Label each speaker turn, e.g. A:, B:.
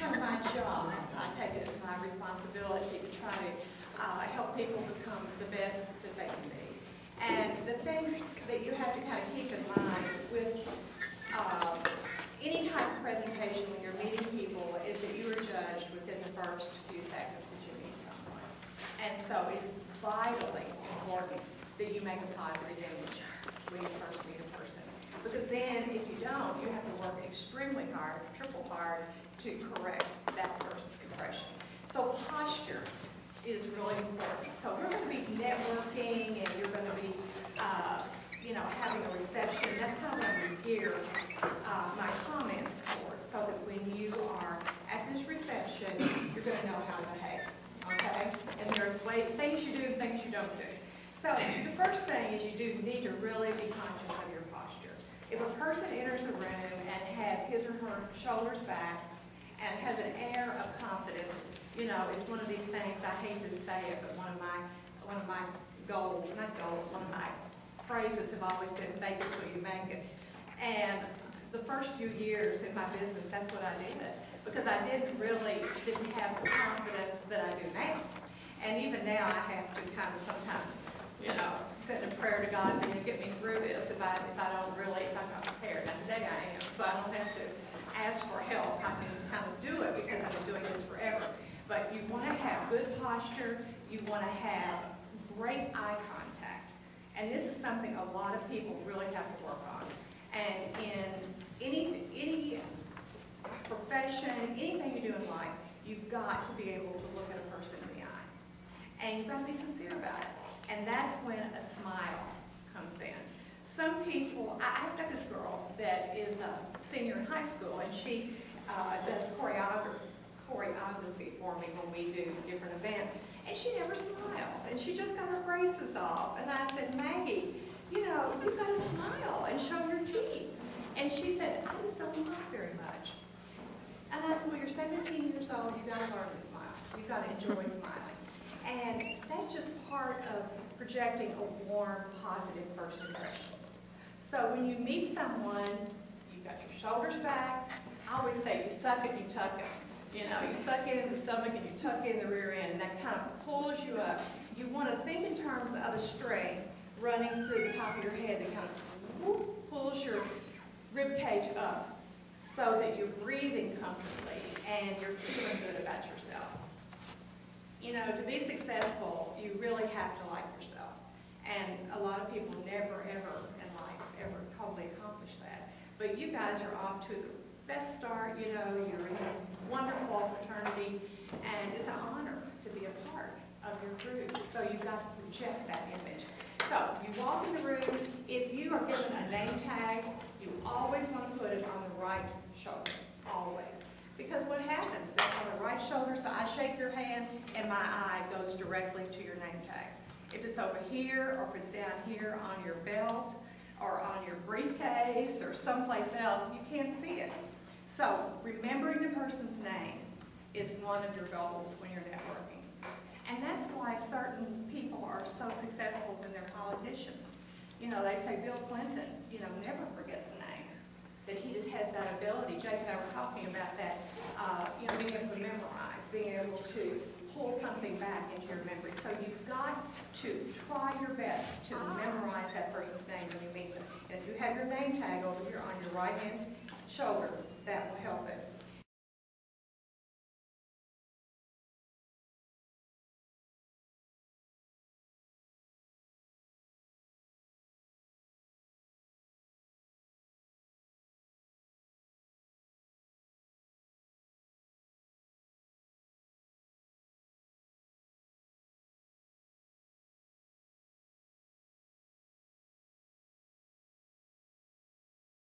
A: kind of my job. I take it as my responsibility to try to help people become the best that they can be. And the thing that you have to kind of keep in mind with any type of presentation when you're meeting people is that you are judged within the first few seconds that you meet someone. And so it's vitally important that you make a positive image when you first meet a person. Because then, if you don't, you have to work extremely hard, triple hard, to correct that first impression. So posture is really important. So we're going to be networking, and you're going to be, having a reception. That's kind of what I'm gear my comments towards, so that when you are at this reception, you're going to know how to behave. Okay? And there are things you do and things you don't do. So the first thing is you do need to really be conscious of your posture. If a person enters a room and has his or her shoulders back and has an air of confidence, it's one of these things, I hate to say it, but one of my goals, not goals, one of my phrases have always been fake it till you make it. And the first few years in my business, that's what I did, because I didn't have the confidence that I do now. And even now I have to kind of sometimes, send a prayer to God to get me through this if I'm not prepared. Now today I am, so I don't have to ask for help. I can kind of do it because I've been doing this forever. But you want to have good posture, you want to have great eye contact. And this is something a lot of people really have to work on. And in any profession, anything you do in life, you've got to be able to look at a person in the eye. And you've got to be sincere about it. And that's when a smile comes in. Some people, I've got this girl that is a senior in high school, and she does choreography for me when we do different events. And she never smiles, and she just got her braces off. And I said, Maggie, you've got to smile and show your teeth. And she said, I just don't smile very much. And I said, well, you're 17 years old, you've got to learn to smile. You've got to enjoy smiling. And that's just part of projecting a warm, positive first impression. So when you meet someone, you've got your shoulders back. I always say you suck it, you tuck it. You suck it in the stomach and you tuck it in the rear end, and that kind of pulls you up. You want to think in terms of a string running through the top of your head that kind of pulls your rib cage up so that you're breathing comfortably and you're feeling good about yourself. To be successful, you really have to like yourself. And a lot of people never, ever in life ever totally accomplish that. But you guys are off to the best start. You're in this wonderful fraternity, and it's an honor to be a part of your group. So you've got to project that image. So you walk in the room. If you are given a name tag, you always want to put it on the right shoulder, always. Because what happens, that's on the right shoulder, so I shake your hand and my eye goes directly to your name tag. If it's over here, or if it's down here on your belt, or on your briefcase, or someplace else, you can't see it. So remembering the person's name is one of your goals when you're networking. And that's why certain people are so successful when they're politicians. They say Bill Clinton, never forgets a name. That he just has that ability. Jake and I were talking about that, being able to memorize, being able to pull something back into your memory. So you've got to try your best to memorize that person's name when you meet them. And if you have your name tag over here on your right hand shoulder, that will help it.